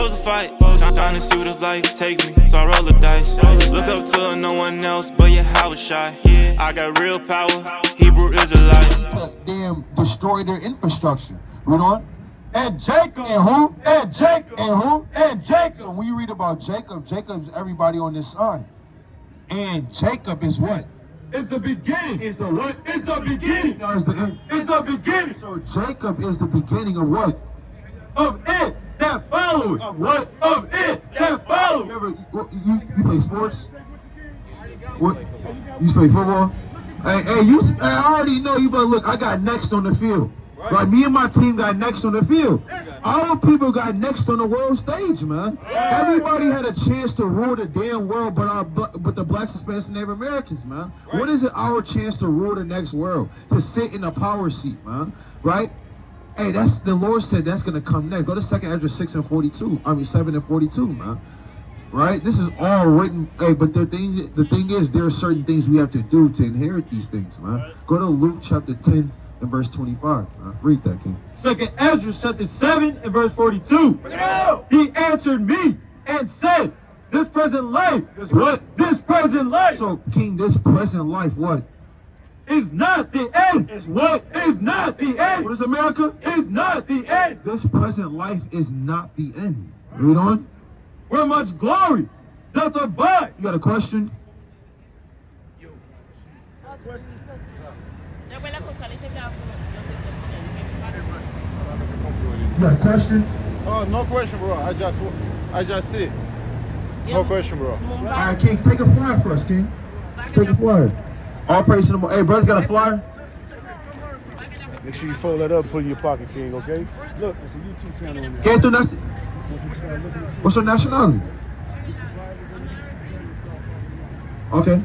chose to fight. Time to see where this life take me, so I roll the dice. Look up to no one else, but yeah, I was shy. I got real power, Hebrew Israelite. Damn, destroy their infrastructure. Read on. And Jacob, and who? And Jacob, and who? And Jacob. So when you read about Jacob, Jacob's everybody on this side. And Jacob is what? It's the beginning. It's the what? It's the beginning. No, it's the end. It's the beginning. So Jacob is the beginning of what? Of it that followed. Of what? Of it that followed. You play sports? What? You play football? Hey, I already know you, but look, I got next on the field. Right, me and my team got next on the field. Our people got next on the world stage, man. Everybody had a chance to rule the damn world, but the blacks, Hispanics, and Native Americans, man. What is it our chance to rule the next world? To sit in a power seat, man. Right? Hey, that's the Lord said that's gonna come next. Go to 2nd Ezra 7 and 42, man. Right? This is all written. Hey, but the thing is, there are certain things we have to do to inherit these things, man. Go to Luke chapter 10 and verse 25. Read that, King. 2nd Ezra chapter 7 and verse 42. He answered me and said, this present life is what? This present life. So, King, this present life, what? Is not the end. It's what? Is not the end. What is America? Is not the end. This present life is not the end. Read on. Where much glory doth abide. You got a question? You got a question? Oh, no question, bro. I just see it. No question, bro. All right, King, take a flyer for us, King. Take a flyer. All praise to the Lord. Hey, brother's got a flyer? Make sure you fold that up and put it in your pocket, King, okay? Look, it's a YouTube channel on there. Get through that. What's your nationality? Okay.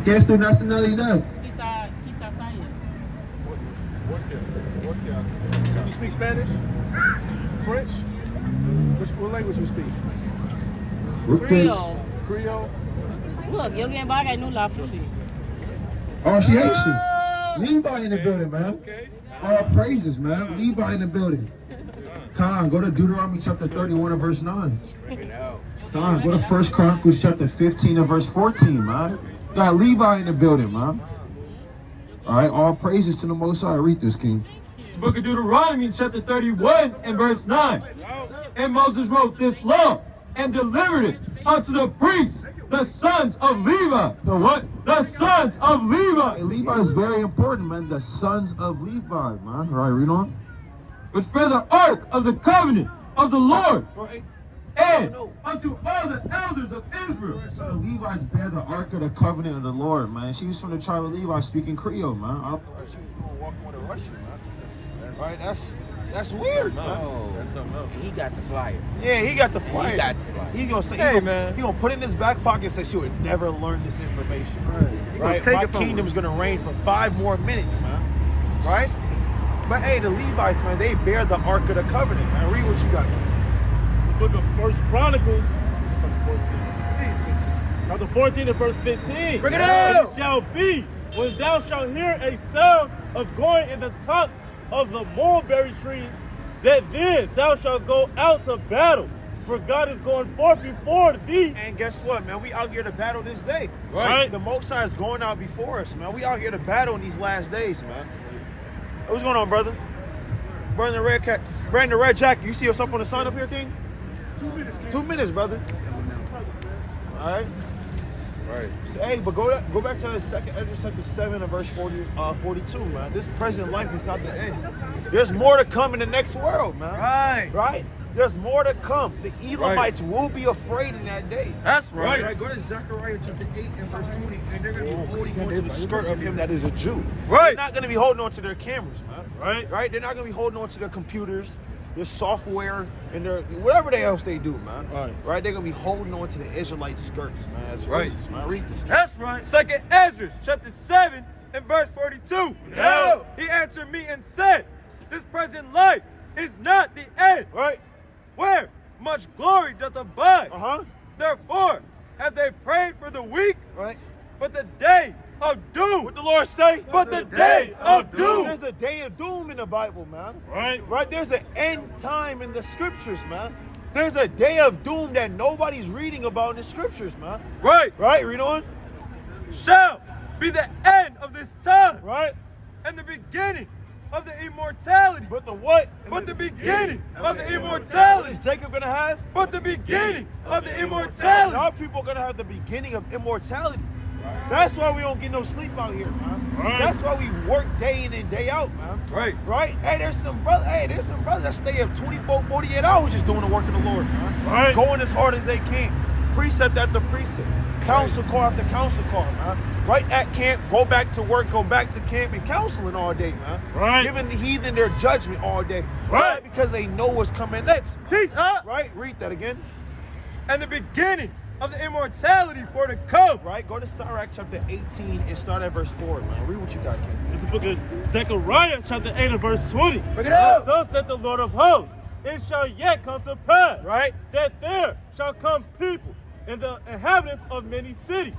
¿Qué es tu nacionalidad? Can you speak Spanish? French? What language you speak? Creole? Look, yo get back, I know la flute. Oh, she Haitian. Levi in the building, man. All praises, man. Levi in the building. Khan, go to Deuteronomy chapter 31 and verse 9. Khan, go to 1 Chronicles chapter 15 and verse 14, man. Got Levi in the building, man. All right, all praises to the Most High. Read this, King. It's the book of Deuteronomy chapter 31 and verse 9. And Moses wrote this law and delivered it unto the priests, the sons of Levi. The what? The sons of Levi. And Levi is very important, man. The sons of Levi, man. All right, read on. Which bear the ark of the covenant of the Lord. And unto all the elders of Israel. So the Levites bear the ark of the covenant of the Lord, man. She was from the tribe of Levi speaking Creole, man. She was walking with a Russian, man. Right? That's weird, man. Oh, that's something else. He got the flyer. Yeah, he got the flyer. He got the flyer. He gonna say, hey, man. He gonna put it in his back pocket and say she would never learn this information. Right? My kingdom is gonna reign for 5 more minutes, man. Right? But hey, the Levites, man, they bear the Ark of the Covenant, man. Read what you got, man. It's the book of 1 Chronicles, chapter 14 and verse 15. Bring it up! It shall be, when thou shalt hear a sound of going in the tops of the mulberry trees, that then thou shalt go out to battle. For God is going forth before thee. And guess what, man? We out here to battle this day. Right. The Most High is going out before us, man. We out here to battle in these last days, man. What's going on, brother? Brandon the Red Jacket. You see yourself on the sign up here, King? 2 minutes, King. 2 minutes, brother. All right. Right. So, hey, but go back to the 2nd Ezra chapter 7 and verse 42, man. This present life is not the end. There's more to come in the next world, man. Right. Right? There's more to come. The Elamites will be afraid in that day. That's right. Right. Go to Zechariah chapter 8 and verse 20. And they're going to be holding on to the skirt of him that is a Jew. Right. They're not going to be holding on to their cameras, man. Right. Right? They're not going to be holding on to their computers, their software, and their whatever else they do, man. Right? They're going to be holding on to the Israelite skirts, man. That's right. Man. Read this. That's right. 2nd Ezra chapter 7 and verse 42. No. He answered me and said, this present life is not the end. Right. Where much glory doth abide. Uh-huh. Therefore have they prayed for the weak, Right. but the day of doom. What the Lord say? But the day of doom. There's a day of doom in the Bible, man. Right? There's an end time in the scriptures, man. There's a day of doom that nobody's reading about in the scriptures, man. Right? Read on. Shall be the end of this time. Right? And the beginning of the immortality. But the what? But the beginning of the immortality. Is Jacob gonna have? But the beginning of the immortality. Our people are gonna have the beginning of immortality. That's why we don't get no sleep out here, man. That's why we work day in and day out, man. Right? Hey, there's some brothers that stay up 24, 48 hours just doing the work of the Lord, man. Going as hard as they can. Precept after precept. Counsel call after counsel call, man. Right at camp, go back to work, go back to camp, and counseling all day, man. Giving the heathen their judgment all day. Because they know what's coming next. Teach, Right? Read that again. And the beginning of the immortality for the come. Right? Go to Sirach chapter 18 and start at verse 4, man. Read what you got, King. It's the book of Zechariah chapter 8 and verse 20. Bring it up. Thus said the Lord of hosts, it shall yet come to pass, Right? that there shall come people, and the inhabitants of many cities,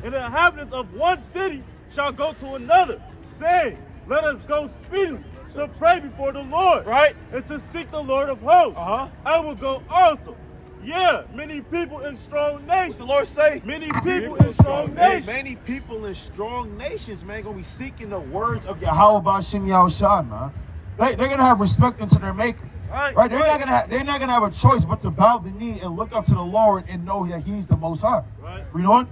and the inhabitants of one city shall go to another, saying, let us go speedily to pray before the Lord, Right? and to seek the Lord of hosts. I will go also. Yeah, many people in strong nations. The Lord say, Many people in strong nations. Many people in strong nations, man, gonna be seeking the words of Yahweh Bashim Yahushua, man. They're gonna have respect unto their maker. Right? They're not gonna have a choice but to bow the knee and look up to the Lord and know that He's the Most High. Read on.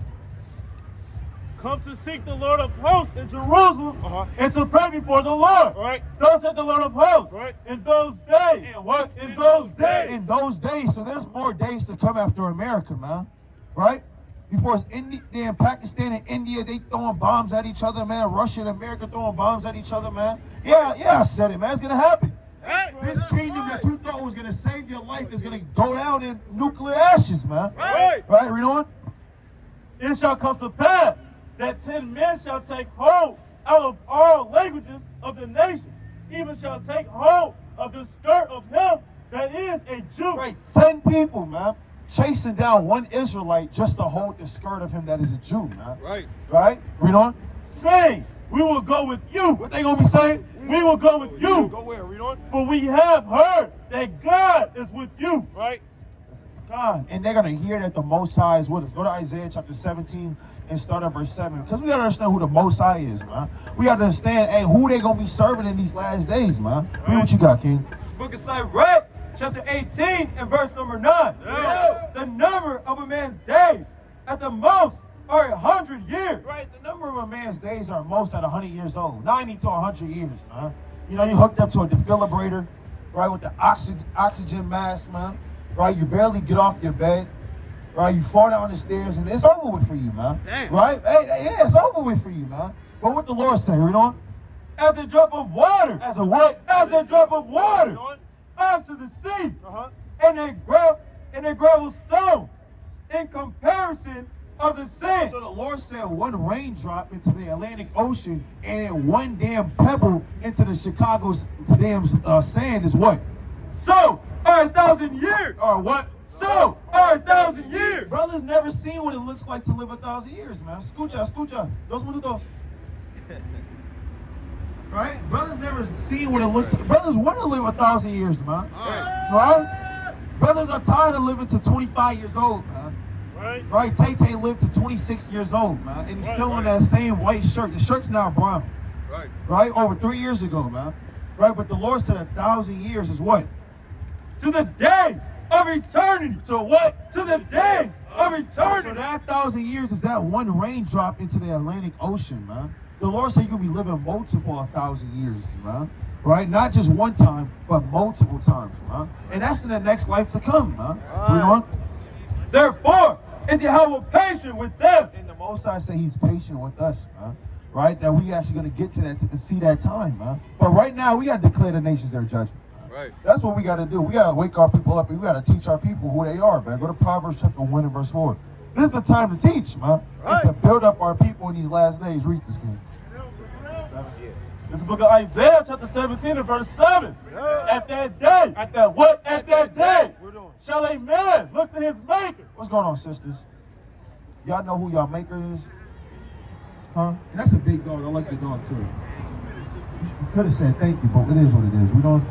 Come to seek the Lord of hosts in Jerusalem and to pray before the Lord. Thus said the Lord of hosts. In those days. And what? In those days. In those days. So there's more days to come after America, man. Right? Before it's India and Pakistan and India, they throwing bombs at each other, man. Russia and America throwing bombs at each other, man. Yeah, I said it, man. It's gonna happen. This kingdom that you thought was gonna save your life is gonna go down in nuclear ashes, man. Right? Read on. It shall come to pass that 10 men shall take hold out of all languages of the nations, even shall take hold of the skirt of him that is a Jew. Right, 10 people, man, chasing down one Israelite just to hold the skirt of him that is a Jew, man. Right? Read on. Saying, we will go with you. What they gonna be saying? We will go with you. Go where? Read on. For we have heard that God is with you. Right? God. And they're gonna hear that the Most High is with us. Go to Isaiah chapter 17 and start at verse 7. Because we gotta understand who the Most High is, man. We gotta understand, hey, who they gonna be serving in these last days, man. Read what you got, King. Book of Sirach, chapter 18 and verse number 9. The number of a man's days at the most are 100 years. Right, the number of a man's days are most at 100 years old. 90 to 100 years, man. You know, you hooked up to a defibrillator, right, with the oxygen mask, man. Right, you barely get off your bed. Right, you fall down the stairs, and it's over with for you, man. Damn. Right? Hey, yeah, it's over with for you, man. But what the Lord say, read on. As a drop of water. As a what? As a drop of water. Onto the sea. And a gravel stone. In comparison of the sand. So the Lord said one raindrop into the Atlantic Ocean and one damn pebble into the Chicago's damn sand is what? So are 1,000 years. Or what? So are 1,000 years. Brothers never seen what it looks like to live 1,000 years, man. Escucha. Dos minutos. Right? Brothers never seen what it looks like. Brothers want to live 1,000 years, man. Right? Brothers are tired of living to 25 years old, man. Right? Tay lived to 26 years old, man. And he's still in that same white shirt. The shirt's now brown. Right? Over 3 years ago, man. Right? But the Lord said 1,000 years is what? To the days of eternity. To what? To the days of eternity. So that 1,000 years is that one raindrop into the Atlantic Ocean, man. The Lord said you'll be living multiple 1,000 years, man. Right? Not just one time, but multiple times, man. And that's in the next life to come, man. Read on. Therefore, is Yahweh patient with them? And the Most High say He's patient with us, man. Right? That we actually gonna get to that to see that time, man. But right now, we gotta declare the nations their judgment. That's what we got to do. We got to wake our people up and we got to teach our people who they are, man. Go to Proverbs chapter 1 and verse 4. This is the time to teach, man. And to build up our people in these last days. Read this, King. This is the book of Isaiah chapter 17 and verse 7. At that day. At that what? At that day. Shall a man look to his maker. What's going on, sisters? Y'all know who y'all maker is? Huh? And that's a big dog. I like the dog too. You could have said thank you, but it is what it is. We don't.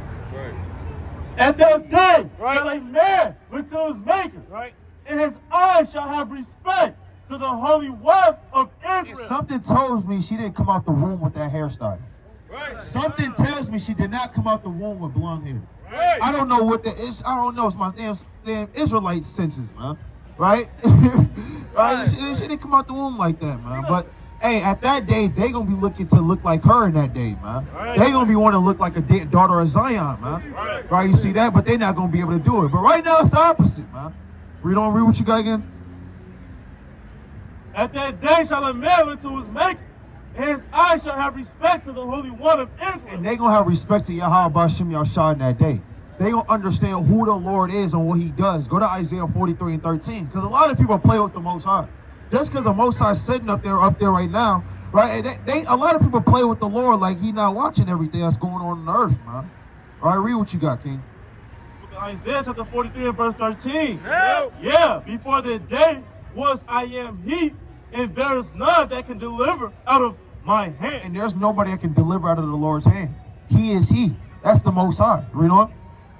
At that day Right. shall a man look to his maker, Right? and his eyes shall have respect to the Holy One of Israel. Something tells me she didn't come out the womb with that hairstyle. Right. Something tells me she did not come out the womb with blonde hair. Right. I don't know what the is. I don't know. It's my damn Israelite senses, man. Right? Right? She didn't come out the womb like that, man. But hey, at that day, they gonna be looking to look like her in that day, man. They gonna be wanting to look like a daughter of Zion, man. Right? You see that? But they're not gonna be able to do it. But right now, it's the opposite, man. Read what you got again. At that day shall a man look to his maker, and his eyes shall have respect to the Holy One of Israel. And they gonna have respect to Yahweh Bashim Yahshua in that day. They gonna understand who the Lord is and what He does. Go to Isaiah 43 and 13, because a lot of people play with the Most High. Just because the Most High is sitting up there right now, right? And a lot of people play with the Lord like He not watching everything that's going on the earth, man. All right, read what you got, King. Isaiah chapter 43 and verse 13. Yeah. Yeah, before the day was I am He, and there is none that can deliver out of my hand. And there's nobody that can deliver out of the Lord's hand. He is He. That's the Most High. Read on.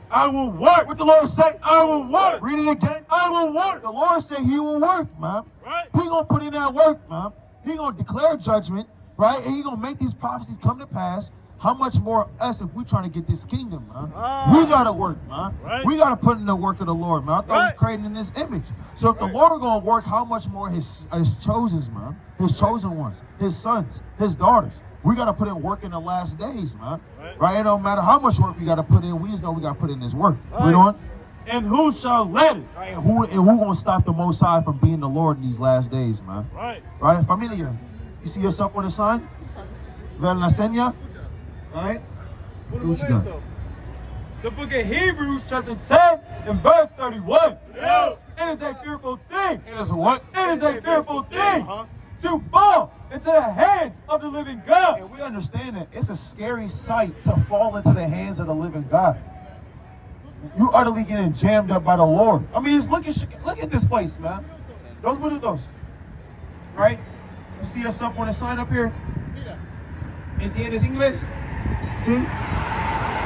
I will work. What the Lord say? I will work. Read it again. I will work. The Lord said He will work, man. Right. He gonna put in that work, man. He gonna declare judgment, right? And He gonna make these prophecies come to pass. How much more us if we trying to get this kingdom, man? We gotta work, man. Right. We gotta put in the work of the Lord, man. I thought He was Right. created in His image. So if the Lord gonna work, how much more His chosen, man? His chosen ones, His sons, His daughters. We gotta put in work in the last days, man. Right? It don't matter how much work we gotta put in. We just know we gotta put in this work. Read on. And who shall let it? Right. And who gonna stop the Most High from being the Lord in these last days, man? Right. Right? Familia, you see yourself on the sign? Ver la seña? Right? What you got? The book of Hebrews chapter 10 and verse 31. Yeah. It is a fearful thing. It is what? It is a fearful thing Uh-huh. to fall into the hands of the living God. And we understand that it's a scary sight to fall into the hands of the living God. You utterly getting jammed up by the Lord. I mean, just look at this place, man. Those burritos. Right? You see yourself on the sign up here? ¿Entiendes inglés? ¿Sí?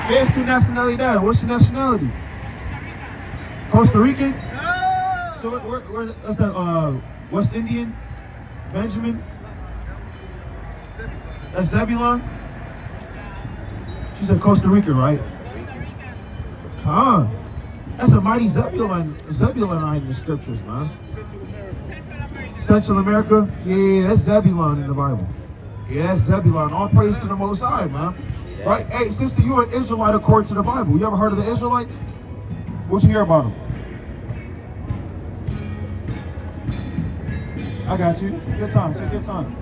¿Qué es tu nacionalidad? What's your nationality? Costa Rican? So where's the West Indian? Benjamin? That's Zebulon? She said Costa Rica, right? Huh. That's a mighty Zebulonite in the scriptures, man. Central America? Yeah, that's Zebulon in the Bible. Yeah, that's Zebulon. All praise to the Most High, man. Right? Hey, sister, you are an Israelite according to the Bible. You ever heard of the Israelites? What'd you hear about them? I got you. Take your time. Take your time.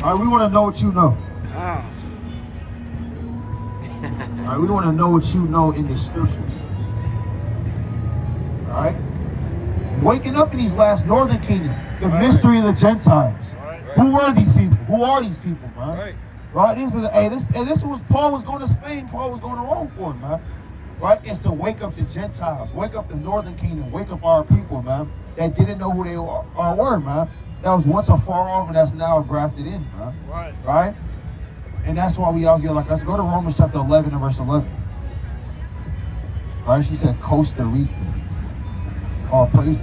All right, we want to know what you know. Ah. All right, we want to know what you know in the scriptures. All right? Waking up in these last northern kingdom, the mystery of the Gentiles. Who were these people? Who are these people, man? Right? This was Paul was going to Spain, Paul was going to Rome for, man. Right? It's to wake up the Gentiles, wake up the northern kingdom, wake up our people, man, that didn't know who they were, man. That was once afar off and that's now grafted in, man. Right? And that's why we out here like, let's go to Romans chapter 11 and verse 11. Right? She said Costa Rica. All praises.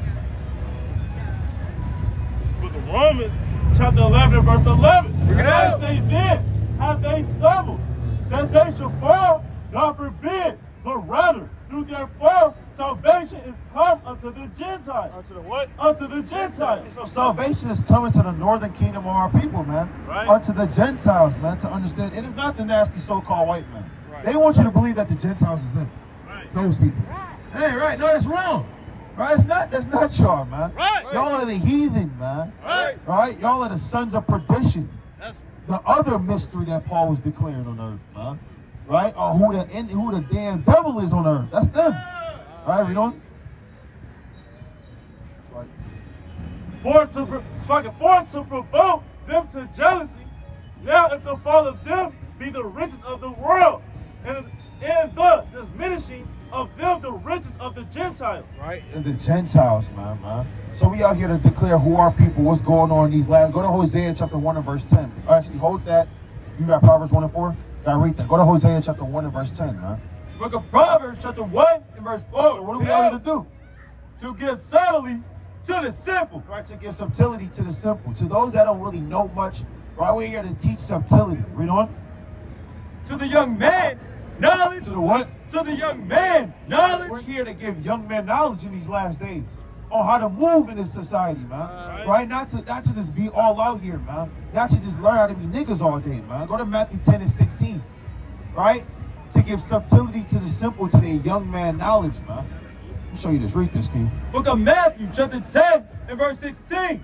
Book of Romans chapter 11 and verse 11. Bring it And I out. say then, have they stumbled, that they should fall? God forbid, but rather through their fall, salvation is come unto the Gentiles. Unto the what? Unto the Gentiles. So salvation is coming to the northern kingdom of our people, man. Right. Unto the Gentiles, man, to understand. It is not the nasty so-called white man. Right. They want you to believe that the Gentiles is them. Right. Those people. Hey, right, no, that's wrong. Right, that's not y'all, man. Right. Y'all are the heathen, man. Right. Right? Y'all are the sons of perdition. That's The other mystery that Paul was declaring on earth, man. Right? Or who the damn devil is on earth. That's them. Right, read on. For to provoke them to jealousy. Now if the fall of them be the riches of the world, and the diminishing of them the riches of the Gentiles. Gentiles. Right? And the Gentiles, man. So we out here to declare who our people, what's going on in these last. Go to Hosea chapter 1 and verse 10. Actually, hold that. You got Proverbs 1 and 4? Gotta read that. Go to Hosea chapter 1 and verse 10, man. Book of Proverbs, chapter 1 and verse 4. So what are we out here to do? To give subtlety to the simple. Right, to give subtlety to the simple. To those that don't really know much, right, we're here to teach subtlety. Read on. To the young man, knowledge. To the what? To the young man, knowledge. We're here to give young men knowledge in these last days on how to move in this society, man. Right? Not to just be all out here, man. Not to just learn how to be niggas all day, man. Go to Matthew 10 and 16. Right? To give subtlety to the simple, to their young man knowledge, man. Let me show you this. Read this, King. Book of Matthew, chapter 10 and verse 16.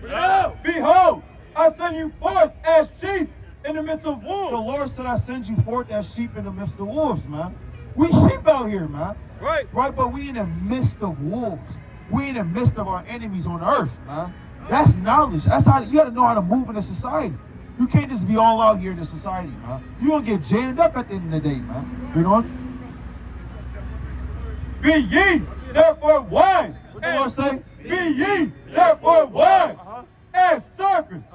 Behold, I send you forth as sheep in the midst of wolves. The Lord said, I send you forth as sheep in the midst of wolves, man. We sheep out here, man. Right. Right, but we in the midst of wolves. We in the midst of our enemies on earth, man. That's knowledge. That's how you got to know how to move in a society. You can't just be all out here in the society, man. You gonna get jammed up at the end of the day, man. You know? Be ye therefore wise. What the Lord say? Be ye therefore wise as serpents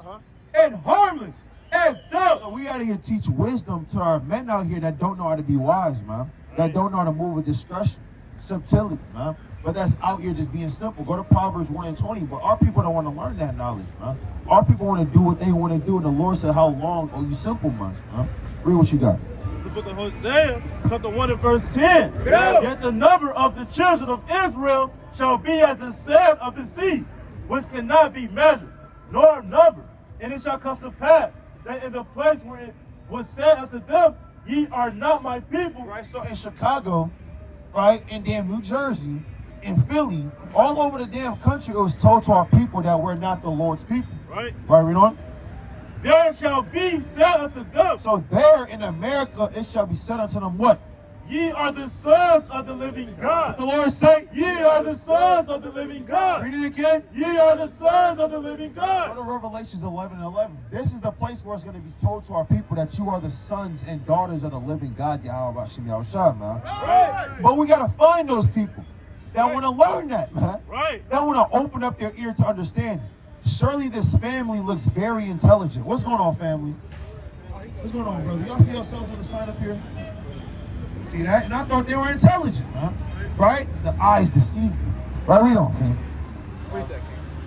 and harmless as doves. So we out here to teach wisdom to our men out here that don't know how to be wise, man. That don't know how to move with discretion, subtlety, man. But that's out here just being simple. Go to Proverbs 1 and 20. But our people don't want to learn that knowledge, man. Our people want to do what they want to do. And the Lord said, how long, oh, you simple ones, man? Read what you got. It's the book of Hosea, chapter 1 and verse 10. Yet the number of the children of Israel shall be as the sand of the sea, which cannot be measured, nor numbered. And it shall come to pass that in the place where it was said unto them, ye are not my people. Right, so in Chicago, right, in damn New Jersey, in Philly, all over the damn country, it was told to our people that we're not the Lord's people. Right. Right, read on. There shall be said unto them, So there in America, it shall be said unto them what? ye are the sons of the living God. What the Lord say? Ye are the sons of the living God. Read it again. Ye are the sons of the living Go God. to Revelations 11 and 11. This is the place where it's going to be told to our people that you are the sons and daughters of the living God, Yahweh Shem Yahushua, man. Right. But we got to find those people that want to learn that, man. Right. That want to open up their ear to understand it. Surely this family looks very intelligent. What's going on, family? What's going on, brother? Y'all see yourselves on the sign up here? See that? And I thought they were intelligent, man. Right? The eyes deceive me. Right? We don't, King. This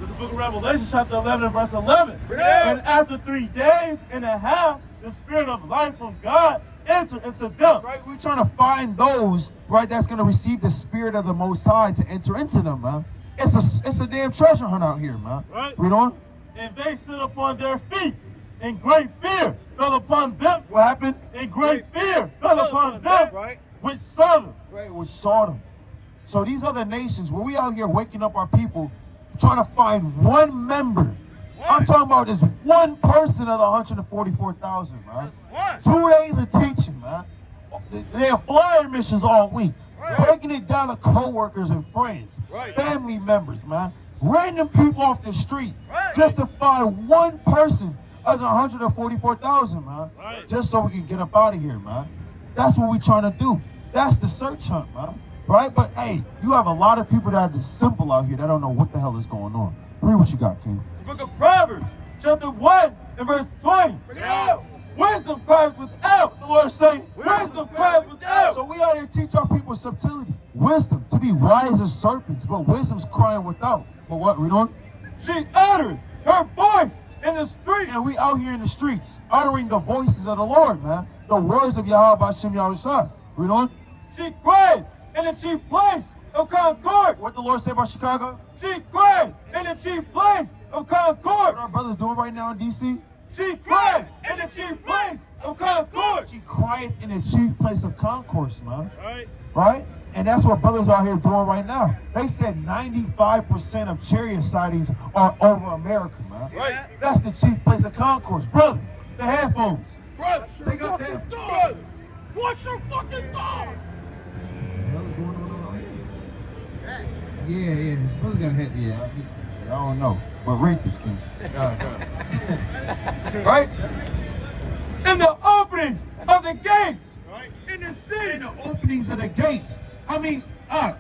is the book of Revelation, chapter 11 and verse 11. And after 3 days and a half, the spirit of life from God entered into them. Right? We're trying to find those, right, that's going to receive the spirit of the Most High to enter into them, man. It's a damn treasure hunt out here, man. Right. Read on. And they stood upon their feet, and great fear fell upon them. What happened? And great fear fell upon them, Right. which saw them. Right, which saw them. So these other nations, where we out here waking up our people, trying to find one member. I'm talking about this one person of the 144,000, man. What? 2 days of teaching, man. They have flyer missions all week. Breaking it down to co-workers and friends, family members, man. Random people off the street, just to find one person of the 144,000, man. Just so we can get up out of here, man. That's what we trying to do. That's the search hunt, man. Right? But hey, you have a lot of people that are just simple out here that don't know what the hell is going on. Read what you got, King. The book of Proverbs, chapter 1 and verse 20. Wisdom cries without. The Lord say, Wisdom cries without. so we out here teach our people subtlety, wisdom, to be wise as serpents, but wisdom's crying without. But what? Read on. She uttered her voice in the street. And we out here in the streets, uttering the voices of the Lord, man. The words of Yahweh Shem Yahushua. Read on. She cried in the chief place of Concord. What the Lord say about Chicago? She cried in the chief place of Concord. What our brothers doing right now in D.C.? She cried in the chief place of Concord. She cried in the chief place of concourse, man. Right. Right? And that's what brothers out here doing right now. They said 95% of chariot sightings are over America, man. Right. That's the chief place of concourse. Brother, the headphones. Brother, Take out that. brother, what's your fucking dog? What the hell is going on right here? Yeah, his brother's got a head. Yeah, I don't know. But read this, King. Right? In the openings of the gates. In the city. In the openings of the gates. I mean,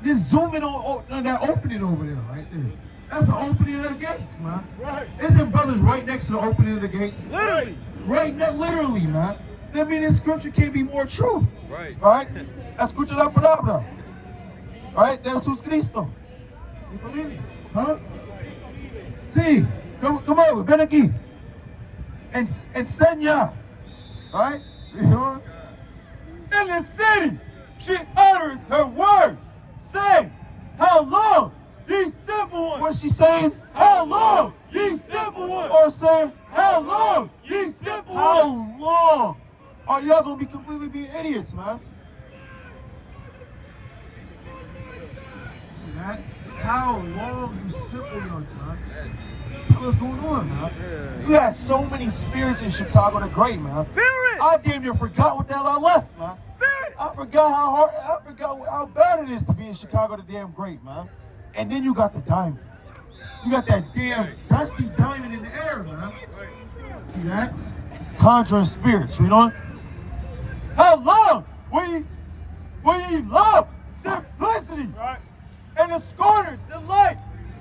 Just zoom in on that opening over there, right there. That's the opening of the gates, man. Right. Isn't brothers right next to the opening of the gates? Literally. Literally, man. That means this scripture can't be more true. Right. Right? La escucha la palabra. Right? De Jesús Cristo. ¿Mi familia? Huh? Sí. Come over. Ven aquí. Enseña. Right? You know? In the city, she uttered her words, saying, how long, ye simple ones? What's she saying? How long, ye simple ones? Or saying, How long, ye simple how ones? long are y'all gonna be completely being idiots, man? See that? How long, you simple ones, man? What's going on, man? You had so many spirits in Chicago the Great, man. I damn near forgot what the hell I left, man. I forgot how bad it is to be in Chicago the damn Great, man. And then you got the diamond. You got that damn dusty diamond in the air, man. See that? Conjuring spirits, you know? How long will ye love simplicity? Right. And the scorners delight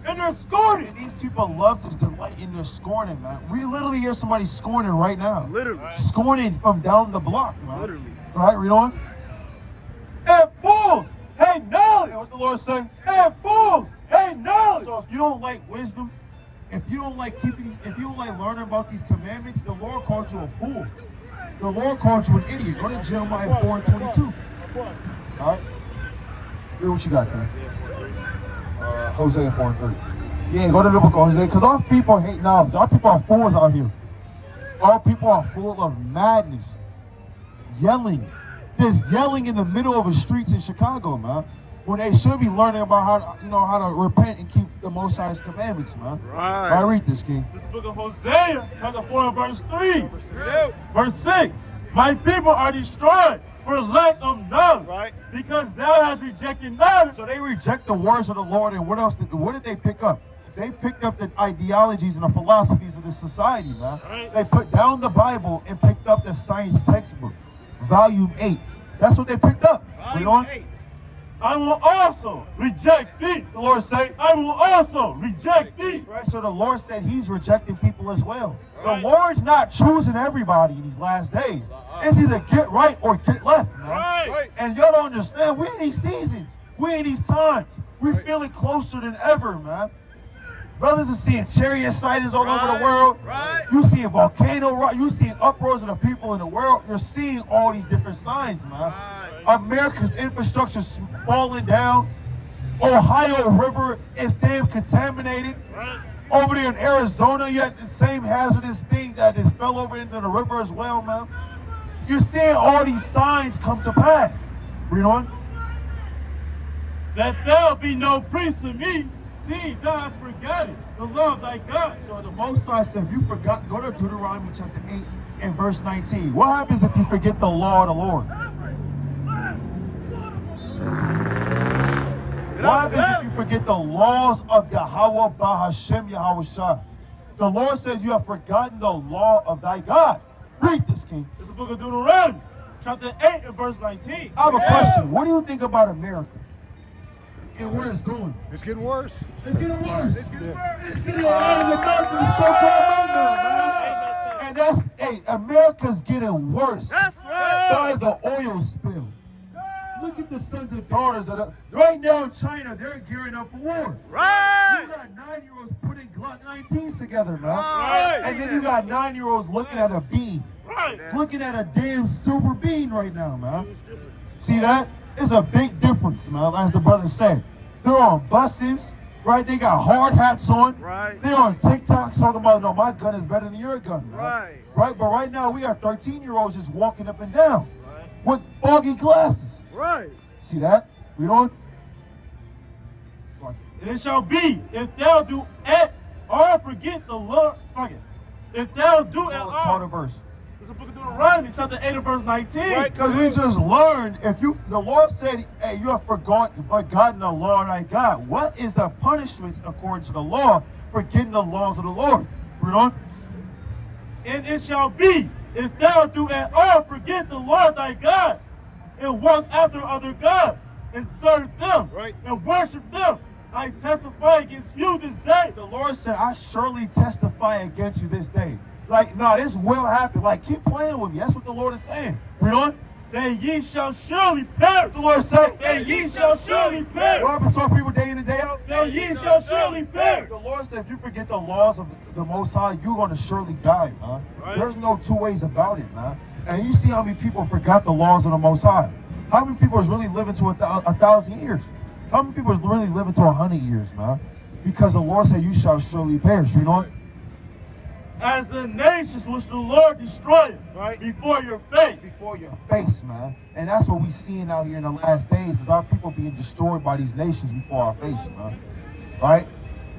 in their scorning. And these people love to delight in their scorning, man. We literally hear somebody scorning right now. Literally. Scorning from down the block, man. Literally. Right, read on. And fools hate knowledge. What the Lord say? And fools hate knowledge. So if you don't like wisdom, if you don't like learning about these commandments, the Lord called you a fool. The Lord called you an idiot. Go to Jeremiah 4:22. All right? Read what you got there. Hosea 4:3. Yeah, go to the book of Hosea, because our people hate knowledge. Our people are fools out here. Our people are full of madness. Yelling. There's yelling in the middle of the streets in Chicago, man. When they should be learning about how to repent and keep the Most High's commandments, man. Right. I read this, King. This book of Hosea, chapter 4, and verse 3. Verse 6. My people are destroyed for lack of knowledge. Right. Because thou hast rejected knowledge. So they reject the words of the Lord, and what else what did they pick up? They picked up the ideologies and the philosophies of the society, man. Right. They put down the Bible and picked up the science textbook, volume 8. That's what they picked up. Read on. I will also reject thee. The Lord said, I will also reject thee. right? So the Lord said he's rejecting people as well. Right. The Lord's not choosing everybody in these last days. It's either get right or get left, man. Right. And y'all don't understand, we're in these seasons. We're in these times. We're feeling closer than ever, man. Brothers are seeing chariot sightings all over the world. Right. You see a volcano, you seeing uproars of the people in the world. You're seeing all these different signs, man. Right. America's infrastructure's falling down. Ohio River is damn contaminated. Right. Over there in Arizona, you had the same hazardous thing that just fell over into the river as well, man. You're seeing all these signs come to pass. Read on. That thou be no priest to me, see, thou hast forgotten the law of thy God. So the Most High said, if you forgot, go to Deuteronomy chapter 8 and verse 19. What happens if you forget the law of the Lord? What happens if you forget the laws of Yahweh Bahashem Yahushua? The Lord said you have forgotten the law of thy God. Read this, King. It's the book of Deuteronomy, chapter 8 and verse 19. I have a question. What do you think about America? And where it's going? It's getting worse. It's getting worse. It's getting out of the mouth of the so-called man. And that's, America's getting worse by the oil spill. Look at the sons and daughters that are right now in China. They're gearing up for war. Right. You got 9-year-olds putting Glock 19s together, man. Right. And then you got 9-year-olds looking at a bean, looking at a damn silver bean right now, man. See that? It's a big difference, man. As the brother said, they're on buses, right? They got hard hats on. Right. They're on TikTok talking about, no, my gun is better than your gun, man. Right. Right. But right now we got 13-year-olds just walking up and down with foggy glasses. Right. See that? Read on. And it shall be, if thou do at or forget the Lord, if thou do at Part all, of verse. it's the book of Deuteronomy, chapter 8 and verse 19. Right, because we just learned, the Lord said, hey, you have forgotten the law of thy God. What is the punishment according to the law for getting the laws of the Lord? Read on. And it shall be, if thou do at all forget the Lord thy God, and walk after other gods, and serve them Right. and worship them, I testify against you this day. The Lord said, I surely testify against you this day. Like, no, this will happen. Like, keep playing with me. That's what the Lord is saying. Read on. That ye shall surely perish. The Lord said, That ye shall surely perish. what happens to our people day in and day out? That ye shall surely perish. The Lord said, if you forget the laws of the Most High, you're going to surely die, man. Right. There's no two ways about it, man. And you see how many people forgot the laws of the Most High. How many people is really living to 1,000 years? How many people is really living to 100 years, man? Because the Lord said, you shall surely perish, you know? As the nations which the Lord destroyed Right. before your face. Before your face, man. And that's what we seeing out here in the last days, is our people being destroyed by these nations before our face, man. Right?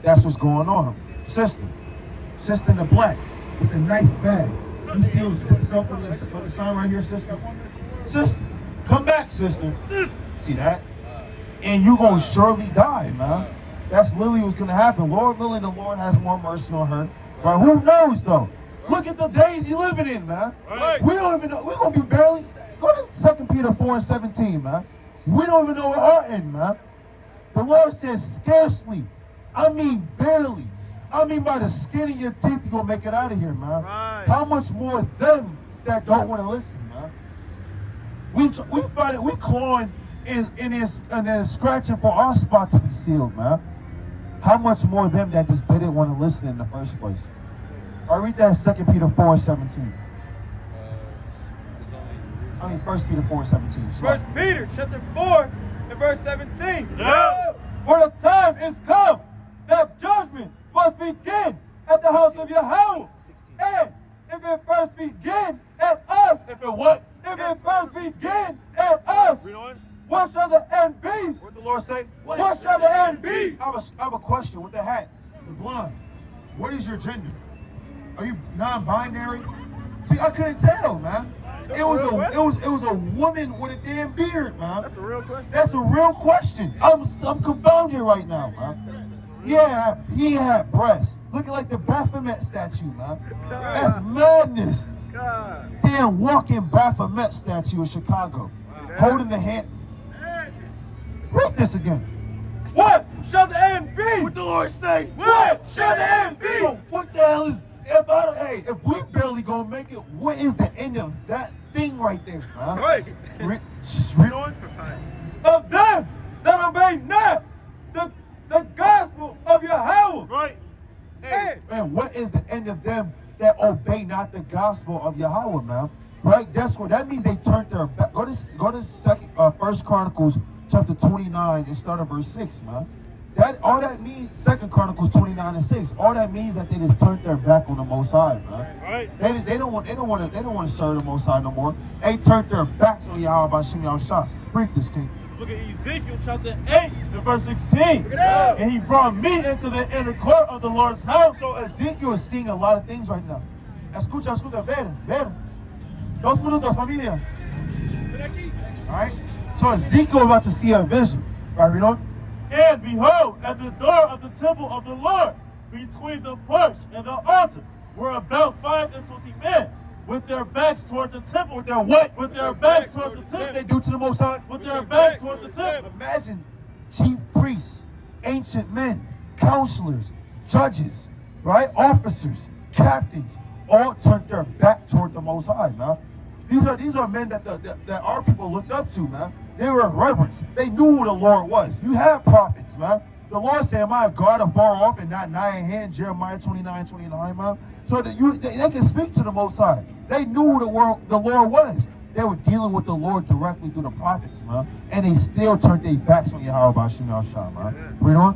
That's what's going on. Sister in the black with the nice bag. You see yourself on the sign right here, sister? Sister, come back, sister. See that? And you're going to surely die, man. That's literally what's going to happen. Lord willing, the Lord has more mercy on her. Right? Who knows, though? Look at the days you're living in, man. Right. We don't even know. We're going to be barely. Go to 2 Peter 4:17, man. We don't even know where our end, man. The Lord says scarcely. I mean barely. I mean by the skin of your teeth, you're going to make it out of here, man. Right. How much more them that don't want to listen, man? We find it. We clawing and scratching for our spot to be sealed, man. How much more them that just didn't want to listen in the first place? I read that 2 Peter 4:17. I mean 1 Peter 4:17. First Peter chapter 4 and verse 17. Yeah. For the time is come that judgment must begin at the house of Yahweh. And if it first begin at us, If it what? if it first begin at us, Read on. what shall the end be? What the Lord say? What shall the end be? I have a question with the hat, the blonde. What is your gender? Are you non-binary? See, I couldn't tell, man. It was a woman with a damn beard, man. That's a real question. That's a real question. I'm confounded right now, man. Yeah, he had breasts, looking like the Baphomet statue, man. That's madness. God. Damn walking Baphomet statue in Chicago, holding the hand. Read this again. What shall the end be? What the Lord say? What shall the end be? So what the hell is? If we barely gonna make it, what is the end of that thing right there, man? Right. Read on. Of them that obey not the gospel of Yahweh. Right. And Man, what is the end of them that obey not the gospel of Yahweh, man? Right? That's what that means. They turned their back. Go to First Chronicles chapter 29 and start at verse 6, man. All that means, 2 Chronicles 29 and 6. All that means that they just turned their back on the Most High, man. Right. They don't want to serve the Most High no more. They turned their backs on Yahweh by Shem Yahushua. Read this, King. Look at Ezekiel chapter 8 and verse 16. out. And he brought me into the inner court of the Lord's house. So Ezekiel is seeing a lot of things right now. Escucha, ver. 2 minutos, familia. All right. So Ezekiel is about to see a vision. Right, read on. And behold, at the door of the temple of the Lord, between the porch and the altar, were about 25 men, with their backs toward the temple. With their what? With their backs toward the What temple. they do to the Most High? With their backs toward the temple. Imagine chief priests, ancient men, counselors, judges, right? Officers, captains, all turned their back toward the Most High, man. These are men that our people looked up to, man. They were reverence. They knew who the Lord was. You have prophets, man. The Lord said, am I a God afar off and not nigh at hand? Jeremiah 29:29, man. So that they can speak to the Most High. They knew who the Lord was. They were dealing with the Lord directly through the prophets, man. And they still turned their backs on Yahweh by Shem Yahushua, man. Read on.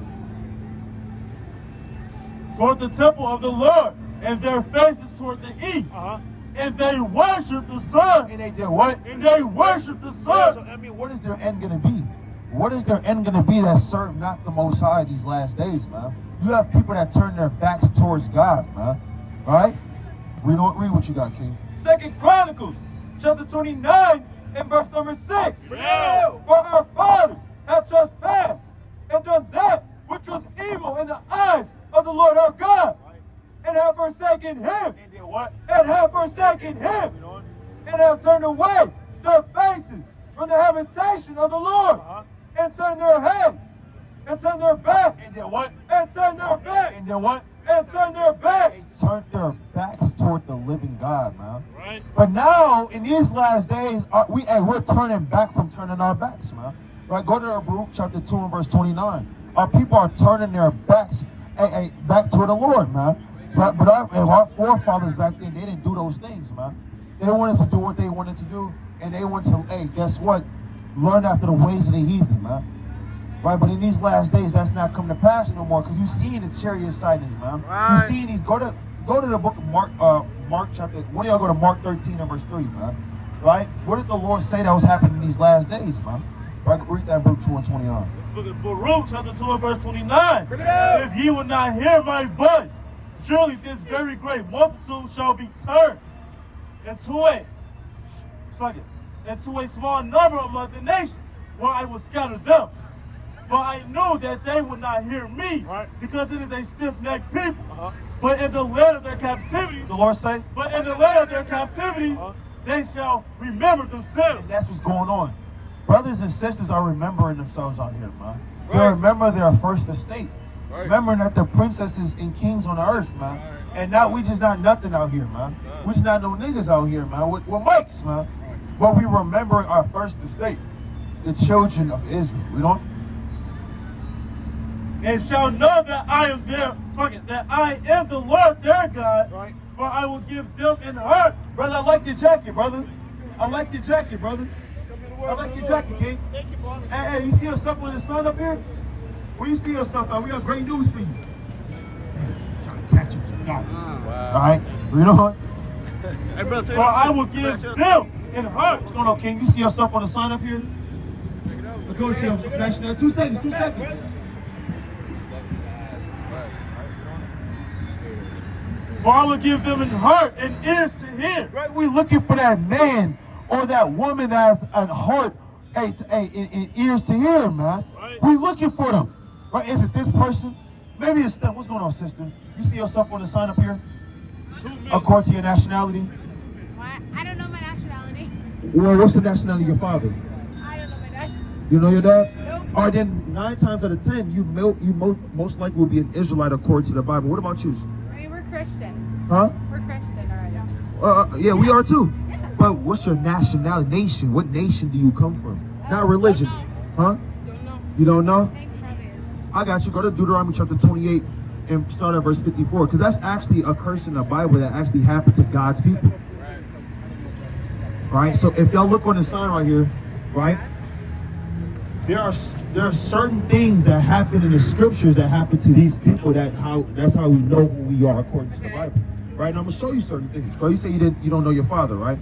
Toward the temple of the Lord, and their faces toward the east. And they worship the sun. And they did what? And they worship the sun. So, I mean, what is their end going to be? What is their end going to be that serve not the Most High these last days, man? You have people that turn their backs towards God, man. All right? Read what you got, King. 2 Chronicles chapter 29 and verse number 6. For our fathers have trespassed and done that which was evil in the eyes of the Lord our God, and have forsaken him. And did what? And have forsaken him. And have turned away their faces from the habitation of the Lord. and turn their heads and turn their backs And then what? and turn their backs And then what? and turn their backs. They turned their backs toward the living God, man. Right? But now, in these last days, we're turning back from turning our backs, man. Right? Go to Baruch chapter 2 and verse 29. Our people are turning their backs back toward the Lord, man. But our forefathers back then, they didn't do those things, man. They wanted to do what they wanted to do, and they wanted to, guess what? Learn after the ways of the heathen, man. Right? But in these last days, that's not coming to pass no more, because you see the chariot sightings, man. Right. You see these. Go to the book of Mark chapter. One of y'all go to Mark 13 and verse 3, man. Right? What did the Lord say that was happening in these last days, man? Right? Read that book 2 and 29. Let's look at Baruch chapter 2 and verse 29. If ye will not hear my voice, surely this very great multitude shall be turned into a small number among the nations, where I will scatter them. For I knew that they would not hear me, Right. because it is a stiff-necked people. But in the land of their captivity, The Lord say, they shall remember themselves. and that's what's going on. Brothers and sisters are remembering themselves out here, man. They Right. remember their first estate. Right. Remembering that they're princesses and kings on the earth, man. And now we just not nothing out here, man. We just not no niggas out here, man, with mics, man. But we remember our first estate, the children of Israel. We don't. And shall know that I am the Lord their God, Right. for I will give them in heart. Brother, I like your jacket, brother. I like your jacket, brother. I like your jacket, King. Thank you, brother. Hey, you see us up with the sun up here? Where you see us up? We got great news for you. Trying to catch you, so we got it. All right, you know what? Hey, brother, For I will give them in heart. What's going on, King? You see us up on the sign up here? Let's go see him. National. 2 seconds. 2 seconds. For I will give them in heart and ears to hear. Right? We're looking for that man or that woman that has a heart, and ears to hear, man. Right. We're looking for them. Right? Is it this person? Maybe it's them. What's going on, sister? You see us up on the sign up here? 2 minutes. According to your nationality? What? I don't know my nationality. Well, what's the nationality of your father? I don't know my dad. You know your dad? Nope. All right, then 9 times out of 10, you most likely will be an Israelite according to the Bible. What about you? I mean, we're Christian. Huh? We're Christian already. Yeah, we are too. Yeah. But what's your nationality? Nation? What nation do you come from? Not religion. Huh? Don't know. You don't know? I think probably is. I got you. Go to Deuteronomy chapter 28 and start at verse 54, because that's actually a curse in the Bible that actually happened to God's people. Right? So if y'all look on the sign right here, right? There are certain things that happen in the scriptures that happen to these people that's how we know who we are according to the Bible. Right? And I'm gonna show you certain things. Bro, you say you don't know your father, right?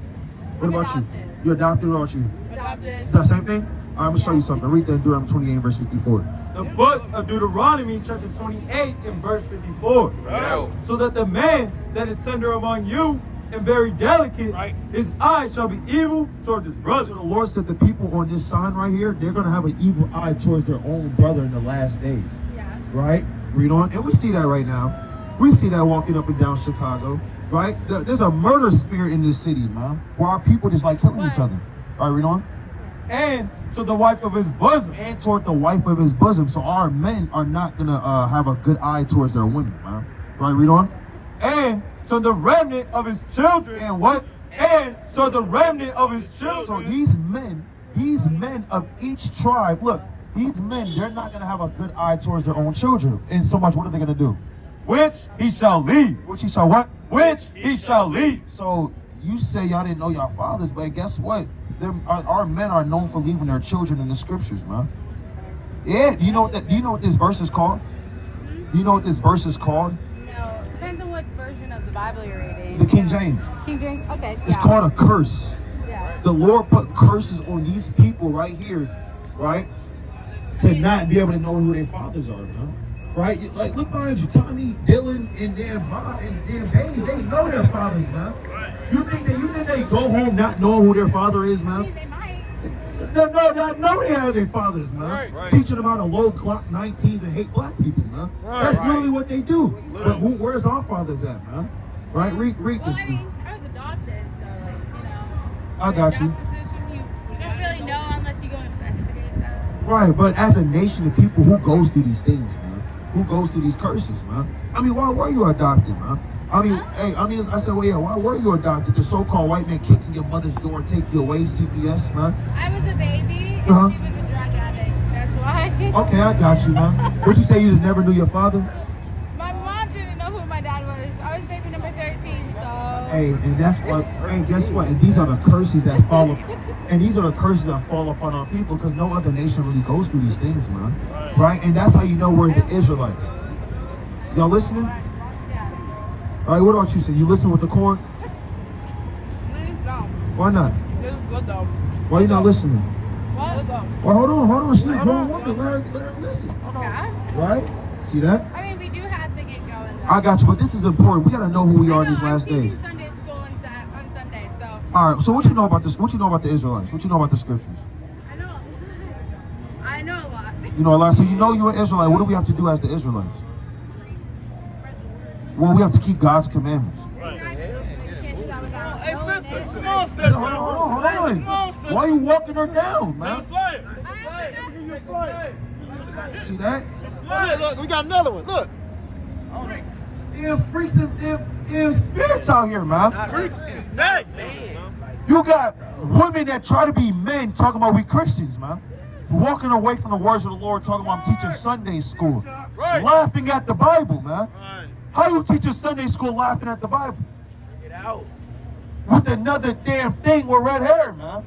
What I'm about you? adopted. You're adopted. What about you? Adopted. It's the same thing? I'm gonna show you something. Read that Deuteronomy 28 verse 54. The book of Deuteronomy, chapter 28, and verse 54. Right. So that the man that is tender among you and very delicate, Right. his eye shall be evil towards his So brother. the Lord said the people on this sign right here, they're gonna have an evil eye towards their own brother in the last days. Yeah. Right? Read on. And we see that right now. We see that walking up and down Chicago. Right? There's a murder spirit in this city, man. Where our people just like killing each other. All right, read on. And to the wife of his bosom. And toward the wife of his bosom. So our men are not gonna have a good eye towards their women, man. Right, read on. And to the remnant of his children. And what? And to the remnant of his So children. these men of each tribe, look, these men, they're not gonna have a good eye towards their own children. In so much, what are they gonna do? Which he shall lead. Which he shall what? Which he shall lead. So you say y'all didn't know y'all fathers, but guess what? Our men are known for leaving their children in the scriptures, man. Yeah, do you know what this verse is called? Do you know what this verse is called? No. Depends on what version of the Bible you're reading. The King James. King James? Okay. It's yeah. called a curse. Yeah. The Lord put curses on these people right here, right? To not be able to know who their fathers are, man. Right? Like, look behind you. Tommy, Dylan, and Dan Ma, and Dan Bailey, they know their fathers, man. You think they go home not knowing who their father is, I man? mean, they might. No, they have their fathers, man. Right. Teaching them how to low clock 19s and hate black people, man. Right. That's Right. literally what they do. But where's our fathers at, man? Right? Read Well, this. I mean, I was adopted, so, like, you know. I got you. Adoption decision, you don't really know unless you go investigate that. Right, but as a nation of people, who goes through these things, man? Who goes through these curses, man? I mean, why were you adopted, man? I mean, I said, well, yeah, why were you adopted? The so-called white man kicking your mother's door and take you away, CPS, man? I was a baby and Uh-huh. she was a drug addict. That's why. Okay, I got you, man. Would you say you just never knew your father? My mom didn't know who my dad was. I was baby number 13, so. Hey, and that's what, hey, guess what? And these are the curses that follow. And these are the curses that fall upon our people because no other nation really goes through these things, man. Right? And that's how you know we're the Israelites. Y'all listening? All right, what about you, say? You listen with the corn? Why not? Why you not listening? What? Well, hold on. She's a grown woman. Let her listen. Yeah. Right? See that? I mean, we do have to get going. Though. I got you, but this is important. We got to know who we are in these last I'm days. teaching Sunday school on Sunday, so. All right, so what you know about this? What you know about the Israelites? What you know about the scriptures? I know a lot. You know a lot. So you know you're an Israelite. What do we have to do as the Israelites? Well, we have to keep God's commandments. Hey, sister, come on, sister. Hold on. Why are you walking her down, man? See that? Look, we got another one. Look. Freaks and spirits out here, man. You got women that try to be men talking about we Christians, man. Walking away from the words of the Lord, talking about I'm teaching Sunday school. Laughing at the Bible, man. How you teach a Sunday school laughing at the Bible? Get out. With another damn thing with red hair, man.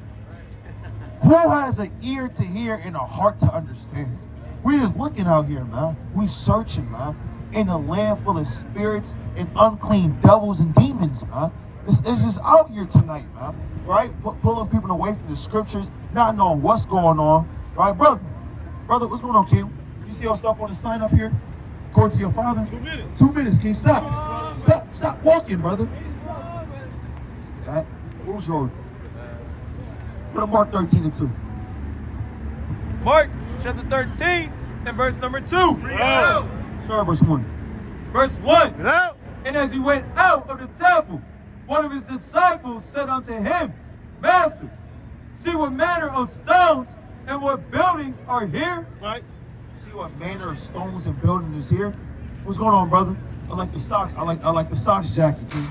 Who has an ear to hear and a heart to understand? We just looking out here, man. We searching, man. In a land full of spirits and unclean devils and demons, man. It's just out here tonight, man. Right? Pulling people away from the scriptures, not knowing what's going on. Right, brother? Brother, what's going on, King? You see yourself on the sign up here? According to your father? 2 minutes. 2 minutes, King. Stop walking, brother. Right? Who's your? Put up Mark 13 and 2. Mark chapter 13 and verse number 2. Sorry, verse 1. Verse 1. And as he went out of the temple, one of his disciples said unto him, Master, see what manner of stones and what buildings are here? Right? See what manner of stones and building is here? What's going on, brother? I like the socks. I like the socks jacket, King.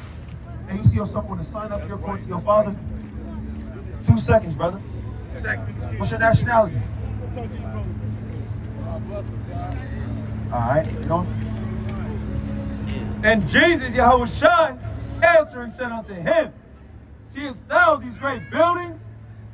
And you see yourself on the sign up here according to your father? 2 seconds, brother. What's your nationality? All right, you know? And Jesus, Yahushua, answering said unto him, Seest thou these great buildings?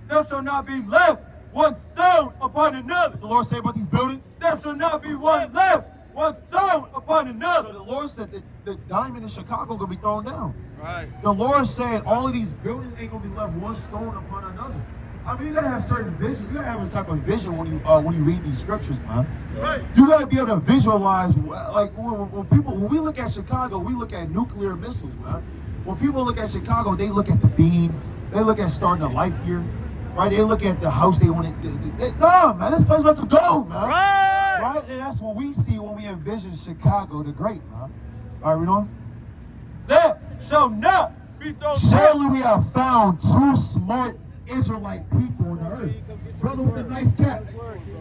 There shall not be left one stone upon another. The Lord say about these buildings? There shall not be one left, one stone upon another. So the Lord said that the diamond in Chicago gonna be thrown down. Right. The Lord said all of these buildings ain't gonna be left one stone upon another. I mean, you gotta have certain visions. You gotta have a type of vision when you read these scriptures, man. Right. You gotta be able to visualize. Like when we look at Chicago, we look at nuclear missiles, man. When people look at Chicago, they look at the beam. They look at starting a life here, right? They look at the house they want to. No, man, this place about to go, man. Right. And that's what we see when we envision Chicago the Great, man. All right, we doing? There shall not be thrown Surely we have found 2 smart Israelite people on the earth. Brother with the nice cap.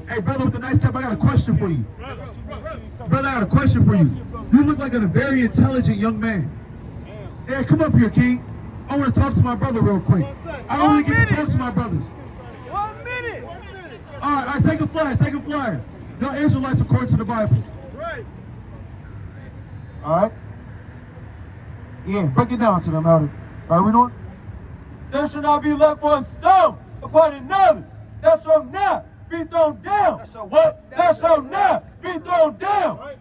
Hey, brother with the nice cap, I got a question for you. Brother, I got a question for you. You look like a very intelligent young man. Hey, come up here, King. I want to talk to my brother real quick. I don't really get to talk to my brothers. 1 minute. All right, take a flyer. No Israelites according to the Bible. Right. All right? Yeah, break it down to them, Elder. All right, we doing? There shall not be left one stone upon another. There shall not be thrown down. There shall what? There shall not be thrown down. Right.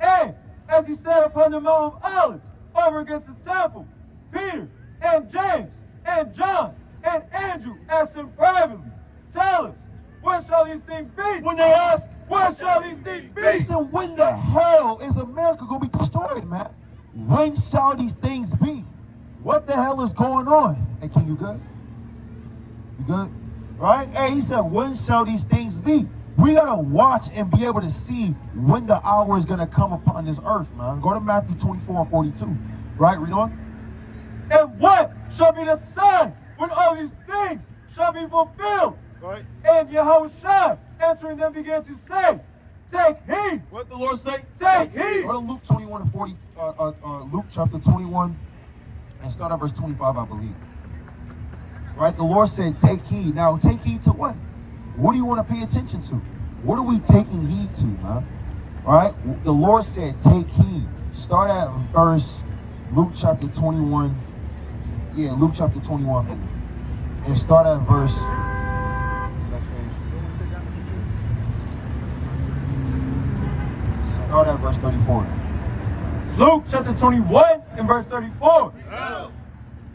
And as he sat upon the Mount of Olives over against the temple, Peter and James and John and Andrew asked him privately, Tell us, when shall these things be? When they ask, When shall these things be? listen, when the hell is America going to be destroyed, man? When shall these things be? What the hell is going on? Hey, King, you good? You good? Right? Hey, he said, when shall these things be? We got to watch and be able to see when the hour is going to come upon this earth, man. Go to Matthew 24 and 42. Right? Read on. And what shall be the sign when all these things shall be fulfilled? Right. And Yahushua answering them began to say, take heed. What the Lord say? Take heed. Go to Luke 21 and 40, Luke chapter 21, and start at verse 25, I believe. Right? The Lord said, take heed. Now, take heed to what? What do you want to pay attention to? What are we taking heed to, man? All right? The Lord said, take heed. Start at verse Luke chapter 21. Yeah, Luke chapter 21 for me. And start at verse... Next page. Start at verse 34. Luke chapter 21 and verse 34.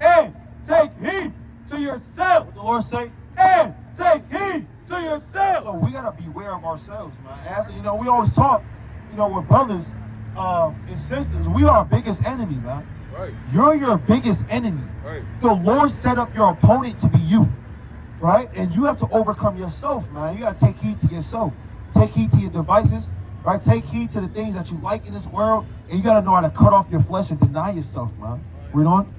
And take heed to yourself. What the Lord say? And take heed to yourself. So we gotta beware of ourselves, man. As you know, we always talk, you know, with brothers and sisters, we are our biggest enemy, man. Right. You're your biggest enemy. Right. The Lord set up your opponent to be you, right? And you have to overcome yourself, man. You gotta take heed to yourself. Take heed to your devices, right? Take heed to the things that you like in this world, and you gotta know how to cut off your flesh and deny yourself, man. Read on.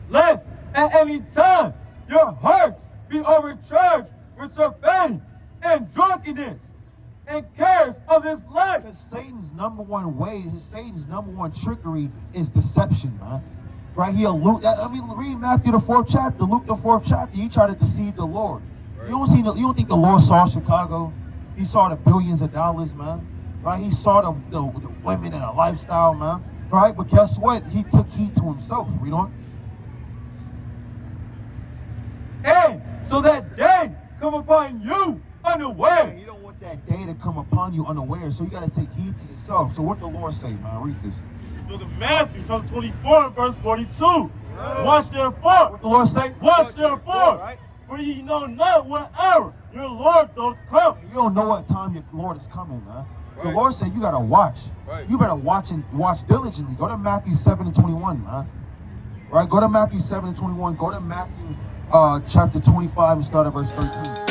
Lest at any time your hearts be overcharged with surfeiting and drunkenness and cares of this life. Because Satan's number one way, Satan's number one trickery is deception, man. Right? Read Matthew the 4th chapter, Luke the 4th chapter. He tried to deceive the Lord. Right. You don't think the Lord saw Chicago? He saw the billions of dollars, man. Right? He saw the women and the lifestyle, man. Right? But guess what? He took heed to himself. Read on. And so that day come upon you unaware. You don't want that day to come upon you unaware, so you got to take heed to yourself. So what the Lord say, man? Read this. Book of Matthew, chapter 24, verse 42. Watch therefore. What the Lord say? Watch therefore. Right? For ye know not what hour your Lord doth come. You don't know what time your Lord is coming, man. Right. The Lord said you got to watch. Right. You better watch diligently. Go to Matthew 7 and 21, man. Right? Go to Matthew 7 and 21. Go to Matthew chapter 25 and start at verse 13.